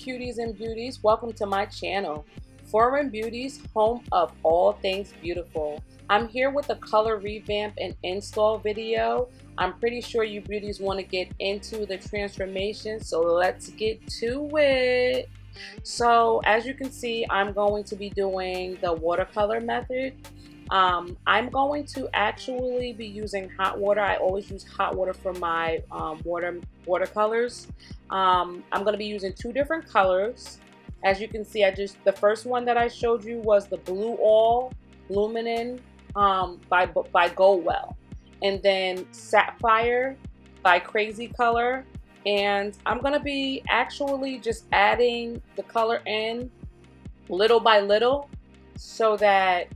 cuties and beauties, welcome to my channel, Foreign Beauties, home of all things beautiful. I'm here with a color revamp and install video. I'm pretty sure you beauties want to get into the transformation, so let's get to it. So as you can see, I'm going to be doing the watercolor method. I'm going to actually be using hot water. I always use hot water for my watercolors. I'm going to be using two different colors. As you can see, the first one that I showed you was the Blue All Luminin by Goldwell, and then Sapphire by Crazy Color. And I'm going to be actually just adding the color in little by little so that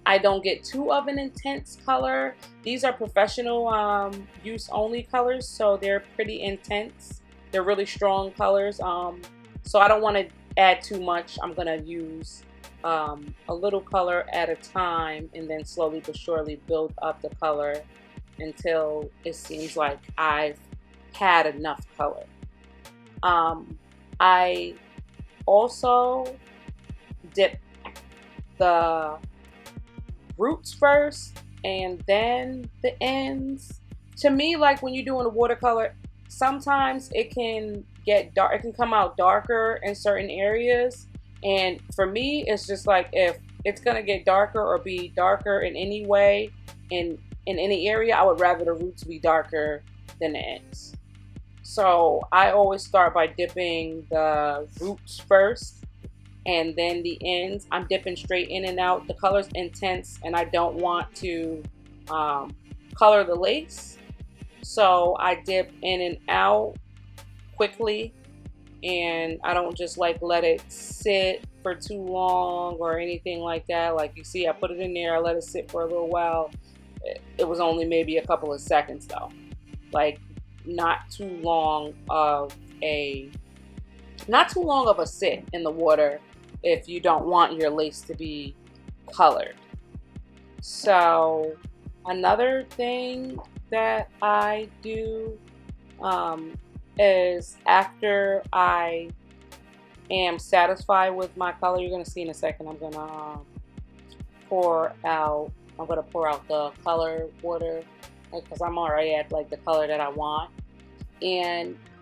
I don't get too of an intense color. These are professional use only colors, so they're pretty intense. They're really strong colors. So I don't want to add too much. I'm going to use a little color at a time and then slowly but surely build up the color until it seems like I've had enough color. I also dip the roots first and then the ends. To me, like when you're doing a watercolor, sometimes it can get dark, it can come out darker in certain areas, and for me it's just like if it's gonna get darker or be darker in any way in any area, I would rather the roots be darker than the ends. So I always start by dipping the roots first and then the ends. I'm dipping straight in and out. The color's intense and I don't want to color the lace, so I dip in and out quickly, and I don't just like let it sit for too long or anything like that. Like you see, I put it in there, I let it sit for a little while. It was only maybe a couple of seconds though, like not too long of a sit in the water if you don't want your lace to be colored. So another thing that I do is after I am satisfied with my color, you're going to see in a second, I'm going to pour out the color water because I'm already at like the color that I want.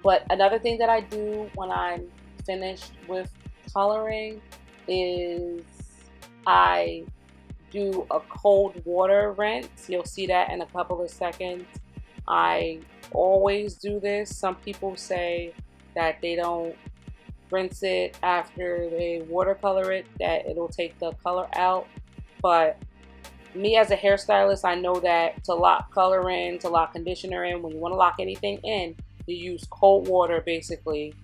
But another thing that I do when I'm finished with coloring is I do a cold water rinse. You'll see that in a couple of seconds. I always do this. Some people say that they don't rinse it after they watercolor it, that it'll take the color out. But me as a hairstylist, I know that to lock color in, to lock conditioner in, when you want to lock anything in, you use cold water basically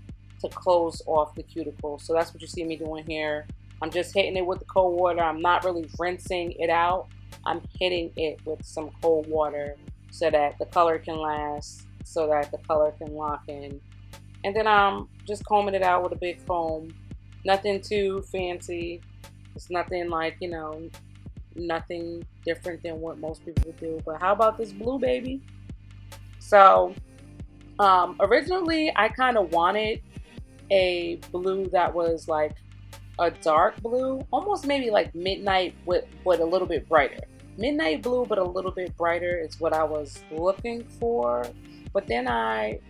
to close off the cuticle. So that's what you see me doing here. I'm just hitting it with the cold water. I'm not really rinsing it out. I'm hitting it with some cold water so that the color can last, so that the color can lock in. And then I'm just combing it out with a big comb. Nothing too fancy. It's nothing like, you know, nothing different than what most people do. But how about this blue baby? So originally I kind of wanted a blue that was like a dark blue, almost maybe like midnight with a little bit brighter. Midnight blue but a little bit brighter is what I was looking for. But then I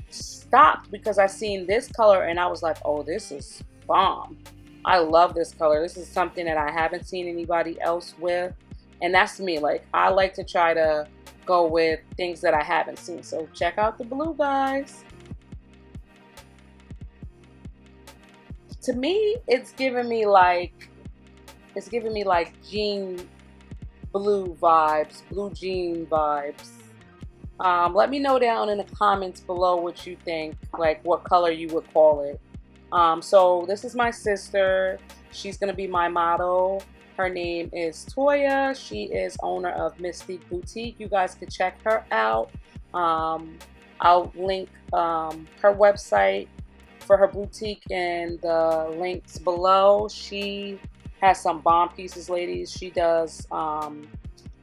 stopped because I seen this color and I was like, oh, this is bomb. I love this color. This is something that I haven't seen anybody else with, and that's me. Like, I like to try to go with things that I haven't seen. So check out the blue, guys. To me, it's giving me like jean blue vibes, blue jean vibes. Let me know down in the comments below what you think, like what color you would call it. So this is my sister. She's gonna be my model. Her name is Toya. She is owner of Mystique Boutique. You guys can check her out. I'll link her website for her boutique in the links below. She has some bomb pieces, ladies. She does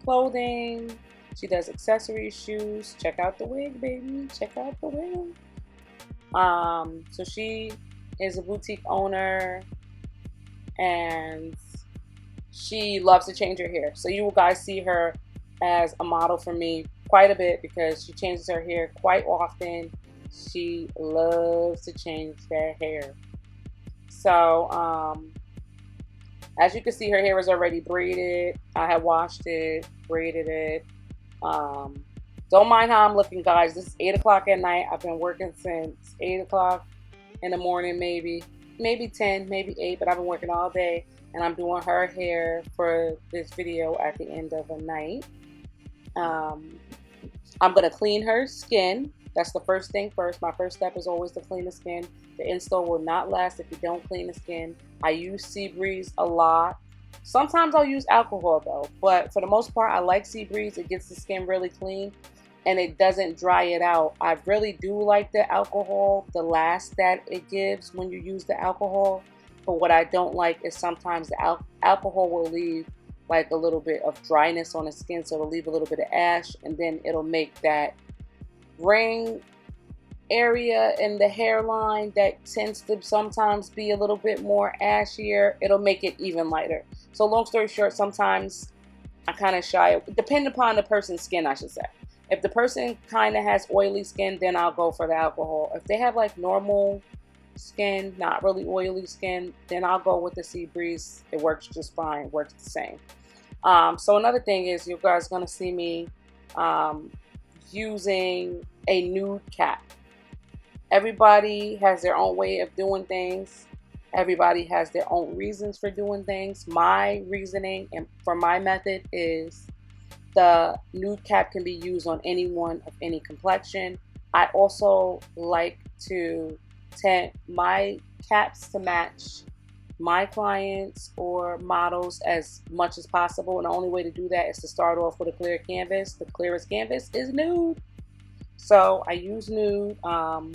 clothing. She does accessories, shoes. Check out the wig, baby. Check out the wig. So she is a boutique owner, and she loves to change her hair. So you guys see her as a model for me quite a bit because she changes her hair quite often. She loves to change that hair. So as you can see, her hair is already braided. I have washed it, braided it. Don't mind how I'm looking, guys. This is 8 o'clock at night. I've been working since 8 o'clock in the morning, maybe 10, maybe 8, but I've been working all day, and I'm doing her hair for this video at the end of the night. I'm going to clean her skin. That's the first thing first. My first step is always to clean the skin. The install will not last if you don't clean the skin. I use Sea Breeze a lot. Sometimes I'll use alcohol though, but for the most part I like Sea Breeze. It gets the skin really clean and it doesn't dry it out. I really do like the alcohol, the last that it gives when you use the alcohol. But what I don't like is sometimes the alcohol will leave like a little bit of dryness on the skin, so it'll leave a little bit of ash, and then it'll make that ring area in the hairline that tends to sometimes be a little bit more ashier. It'll make it even lighter. So long story short, sometimes I kind of shy, depending upon the person's skin, I should say. If the person kind of has oily skin, then I'll go for the alcohol. If they have like normal skin, not really oily skin, then I'll go with the Sea Breeze. It works just fine, works the same. So another thing is you guys gonna see me using a nude cap. Everybody has their own way of doing things. Everybody has their own reasons for doing things. My reasoning and for my method is the nude cap can be used on anyone of any complexion. I also like to tint my caps to match my clients or models as much as possible, and the only way to do that is to start off with a clear canvas. The clearest canvas is nude, so I use nude on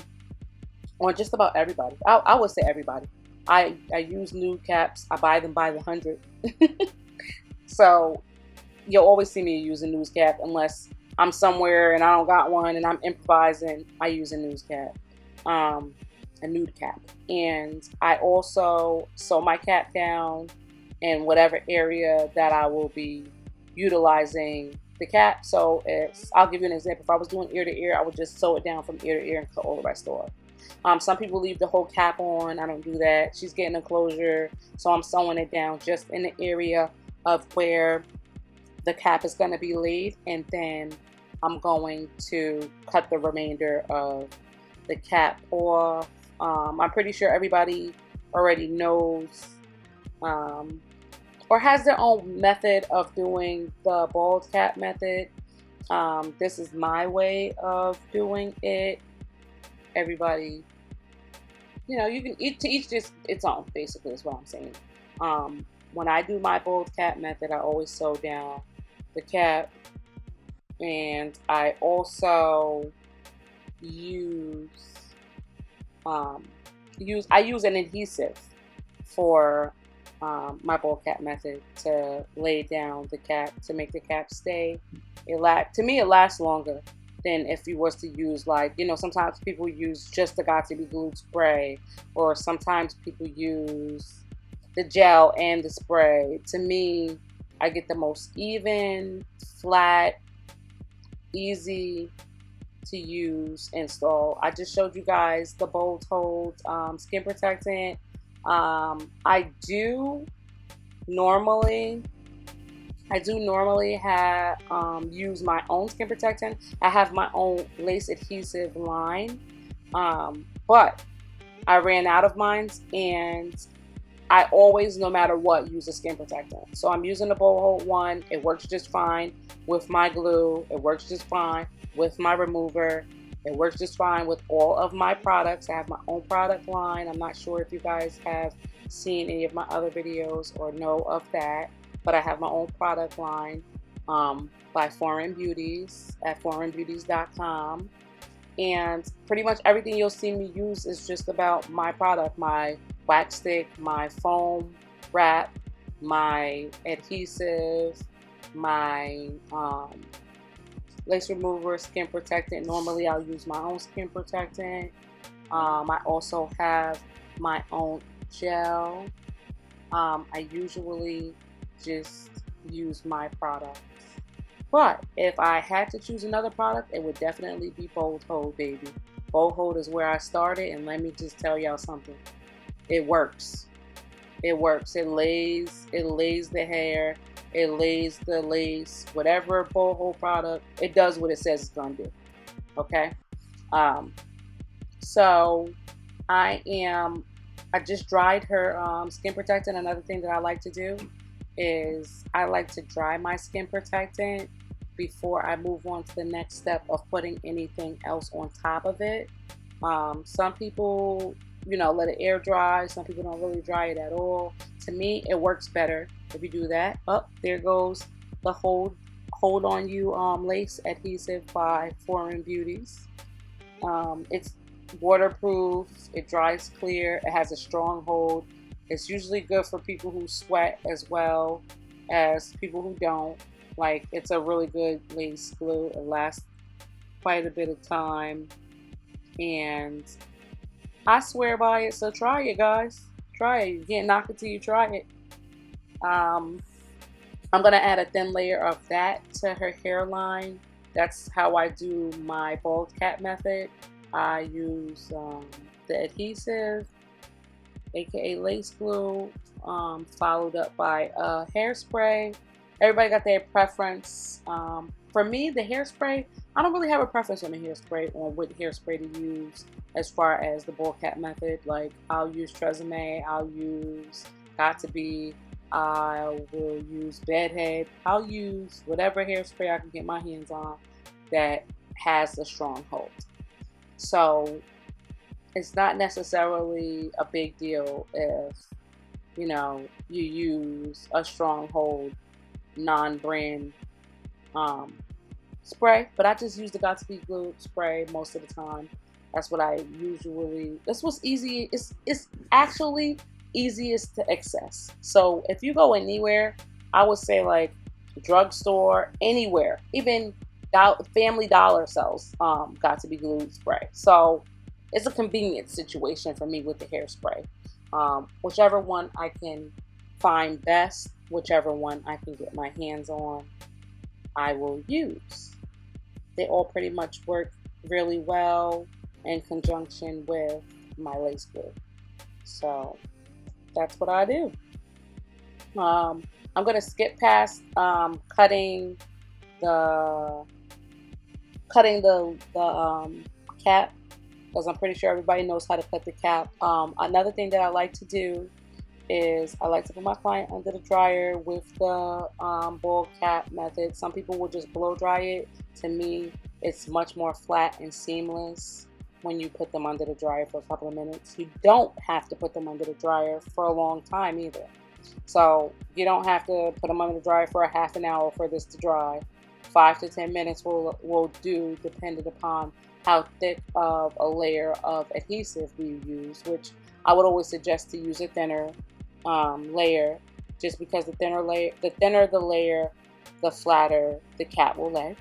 just about everybody. I would say everybody. I use nude caps. I buy them by the 100. So you'll always see me use a nude cap unless I'm somewhere and I don't got one and I'm improvising. I use a nude cap. A nude cap. And I also sew my cap down in whatever area that I will be utilizing the cap. So I'll give you an example. If I was doing ear to ear, I would just sew it down from ear to ear and cut all the rest off. Some people leave the whole cap on. I don't do that. She's getting a closure, so I'm sewing it down just in the area of where the cap is going to be laid, and then I'm going to cut the remainder of the cap off. I'm pretty sure everybody already knows or has their own method of doing the bald cap method. This is my way of doing it. Everybody, you know, you can each just its own, basically is what I'm saying. When I do my bald cap method, I always sew down the cap, and I also use I use an adhesive for my bald cap method to lay down the cap to make the cap stay. To me, it lasts longer than if you was to use, like, you know, sometimes people use just the Got to Be Glued spray, or sometimes people use the gel and the spray. To me, I get the most even, flat, easy to use install. I just showed you guys the Bold Hold skin protectant. I do normally have use my own skin protectant. I have my own lace adhesive line, but I ran out of mine, and I always, no matter what, use a skin protectant. So I'm using the Bold Hold one. It works just fine with my glue. It works just fine with my remover. It works just fine with all of my products. I have my own product line. I'm not sure if you guys have seen any of my other videos or know of that, but I have my own product line by Foreign Beauties at foreignbeauties.com. And pretty much everything you'll see me use is just about my product, my wax stick, my foam wrap, my adhesive, my lace remover, skin protectant. Normally I'll use my own skin protectant. I also have my own gel. I usually just use my products. But if I had to choose another product, it would definitely be Bold Hold, baby. Bold Hold is where I started, and let me just tell y'all something. It works. It works. It lays the hair, it lays the lace, whatever Bold Hold product, it does what it says it's gonna do. Okay? Um, so I just dried her skin protectant. Another thing that I like to do is I like to dry my skin protectant before I move on to the next step of putting anything else on top of it. Some people, let it air dry. Some people don't really dry it at all. To me, it works better if you do that. Oh, there goes the Hold On You lace adhesive by Foreign Beauties. It's waterproof, it dries clear, it has a strong hold. It's usually good for people who sweat as well as people who don't. Like, it's a really good lace glue. It lasts quite a bit of time, and I swear by it. So try it, guys. Try it. You can't knock it till you try it. I'm gonna add a thin layer of that to her hairline. That's how I do my bald cap method. I use the adhesive, aka lace glue, followed up by hairspray. Everybody got their preference. For me, the hairspray, I don't really have a preference on the hairspray, on what hairspray to use as far as the bald cap method. Like, I'll use Tresemme, I'll use Got To Be, I will use Bedhead. I'll use whatever hairspray I can get my hands on that has a strong hold. So it's not necessarily a big deal if, you use a strong hold non-brand spray, but I just use the Got To Be glue spray most of the time. That's what I usually, that's what's easy. It's actually easiest to access. So if you go anywhere, I would say like drugstore, anywhere, even Family Dollar sells Got To Be glue spray. So it's a convenient situation for me with the hairspray. Whichever one I can find best, whichever one I can get my hands on, I will use. They all pretty much work really well in conjunction with my lace glue. So that's what I do. I'm gonna skip past cutting the cap, because I'm pretty sure everybody knows how to cut the cap. Another thing that I like to do is I like to put my client under the dryer with the bald cap method. Some people will just blow dry it. To me, it's much more flat and seamless when you put them under the dryer for a couple of minutes. You don't have to put them under the dryer for a long time either. So you don't have to put them under the dryer for a half an hour for this to dry. 5 to 10 minutes will do, depending upon how thick of a layer of adhesive you use, which I would always suggest to use a thinner layer, just because the thinner the layer, the flatter the cap will lay.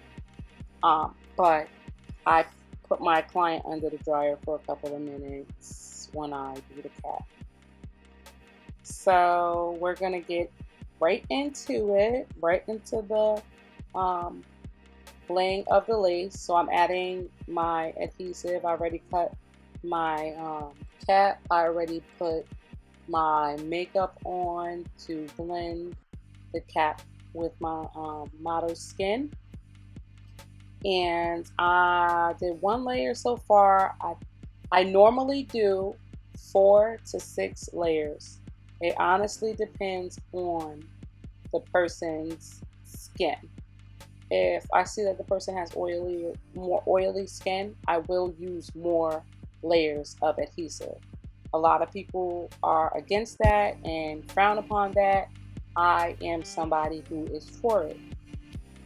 But I put my client under the dryer for a couple of minutes when I do the cap. So we're gonna get right into it, right into the laying of the lace. So I'm adding my adhesive. I already cut my cap. I already put my makeup on to blend the cap with my model's skin. And I did one layer so far. I normally do 4 to 6 layers. It honestly depends on the person's skin. If I see that the person has more oily skin, I will use more layers of adhesive. A lot of people are against that and frown upon that. I am somebody who is for it.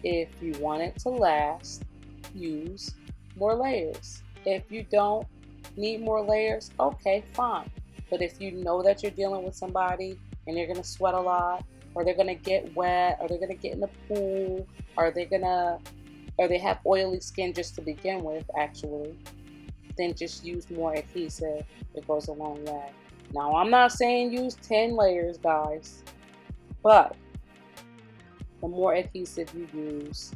If you want it to last, use more layers. If you don't need more layers, okay, fine. But if you know that you're dealing with somebody and they're gonna sweat a lot, or they're gonna get wet, or they're gonna get in the pool, or they have oily skin just to begin with, actually, then just use more adhesive. It goes a long way. Now, I'm not saying use 10 layers, guys, but the more adhesive you use,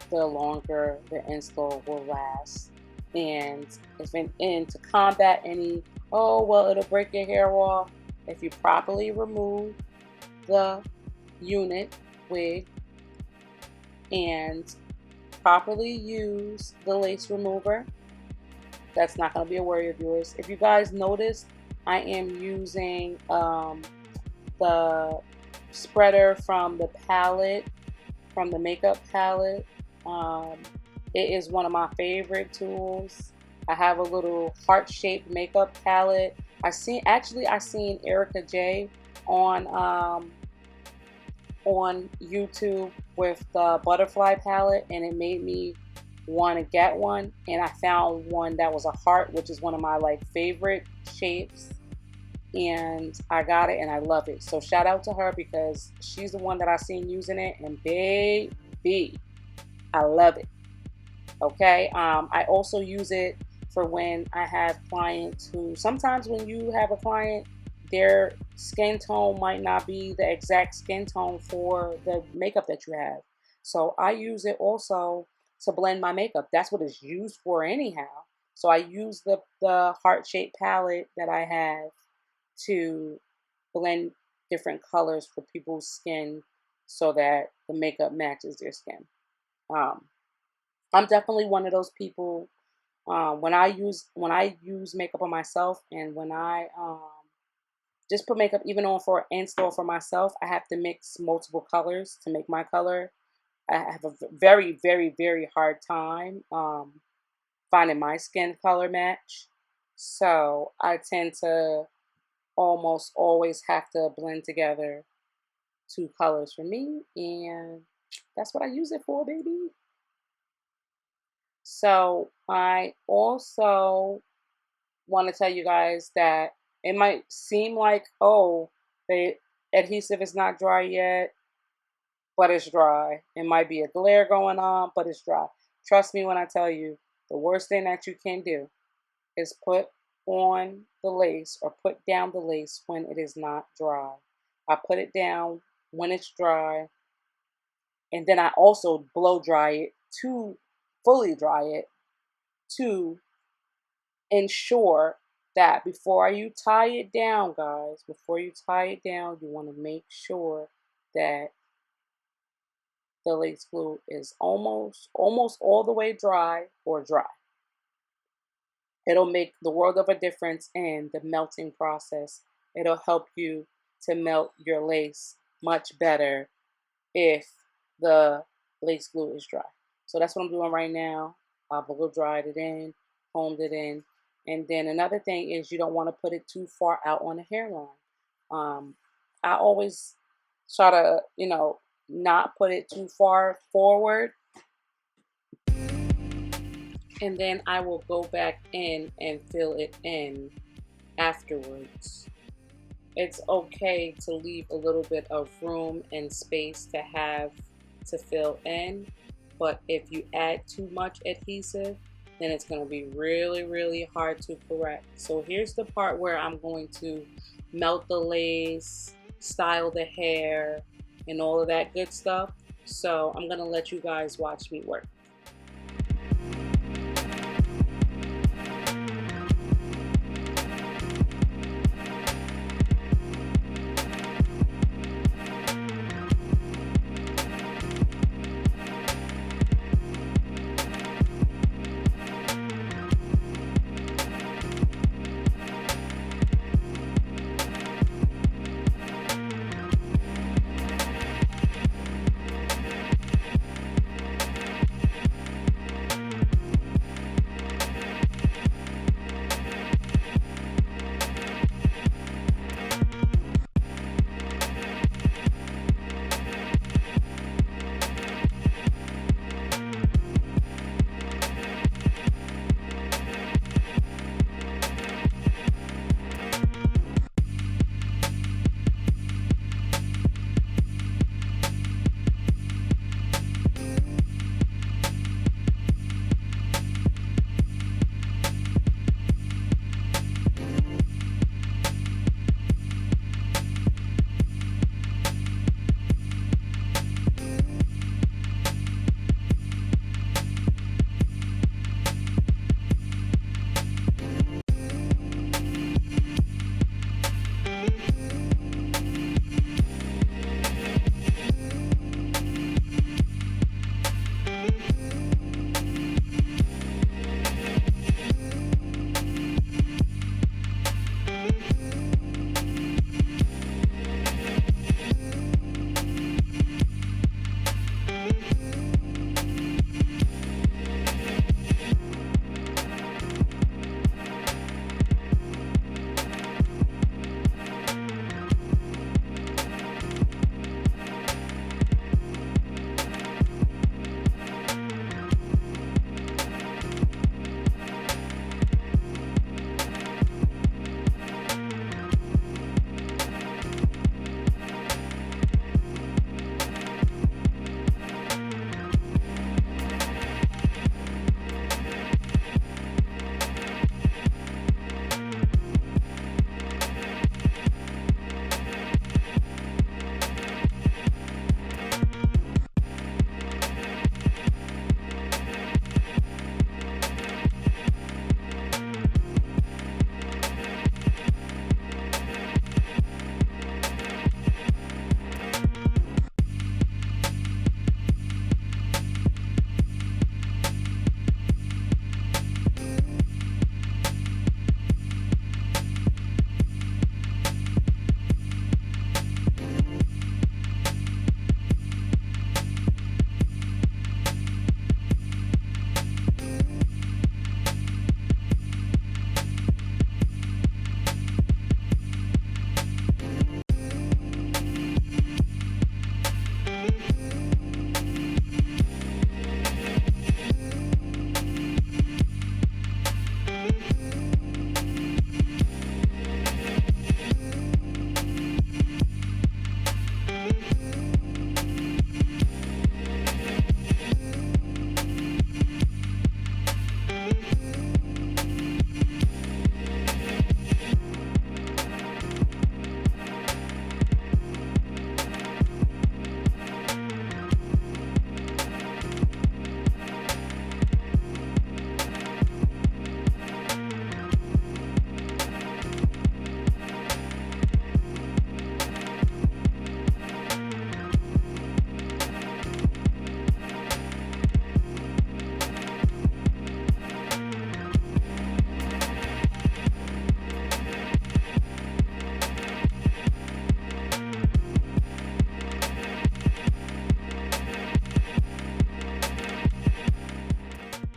the longer the install will last. And to combat any, oh, well, it'll break your hair off, if you properly remove the unit wig and properly use the lace remover, that's not going to be a worry of yours. If you guys notice, I am using the spreader from the palette, from the makeup palette. It is one of my favorite tools. I have a little heart-shaped makeup palette. I seen Erica J on YouTube with the butterfly palette, and it made me want to get one. And I found one that was a heart, which is one of my like favorite shapes, and I got it and I love it. So shout out to her because she's the one that I seen using it, and baby, I love it. Okay, I also use it for when I have clients who, sometimes when you have a client, their skin tone might not be the exact skin tone for the makeup that you have. So I use it also to blend my makeup. That's what it's used for anyhow. So I use the heart-shaped palette that I have to blend different colors for people's skin so that the makeup matches their skin. I'm definitely one of those people, when I use makeup on myself, and when I just put makeup even on for install for myself, I have to mix multiple colors to make my color. I have a very, very, very hard time finding my skin color match. So I tend to almost always have to blend together two colors for me, and that's what I use it for, baby. So I also want to tell you guys that it might seem like, oh, the adhesive is not dry yet, but it's dry. It might be a glare going on, but it's dry. Trust me when I tell you, the worst thing that you can do is put on the lace or put down the lace when it is not dry. I put it down when it's dry, and then I also blow dry it to fully dry it to ensure that before you tie it down, guys, before you tie it down, you want to make sure that the lace glue is almost all the way dry or dry. It'll make the world of a difference in the melting process. It'll help you to melt your lace much better if the lace glue is dry. So that's what I'm doing right now. I've blow dried it in, combed it in. And then another thing is you don't want to put it too far out on the hairline. I always try to, not put it too far forward. And then I will go back in and fill it in afterwards. It's okay to leave a little bit of room and space to fill in, but if you add too much adhesive, then it's going to be really, really hard to correct. So here's the part where I'm going to melt the lace, style the hair, and all of that good stuff. So I'm going to let you guys watch me work.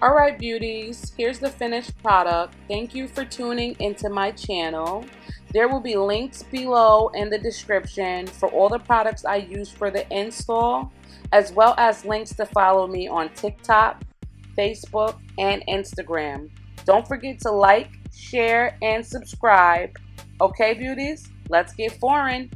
Alright beauties, here's the finished product. Thank you for tuning into my channel. There will be links below in the description for all the products I use for the install, as well as links to follow me on TikTok, Facebook, and Instagram. Don't forget to like, share, and subscribe. Okay beauties, let's get foreign.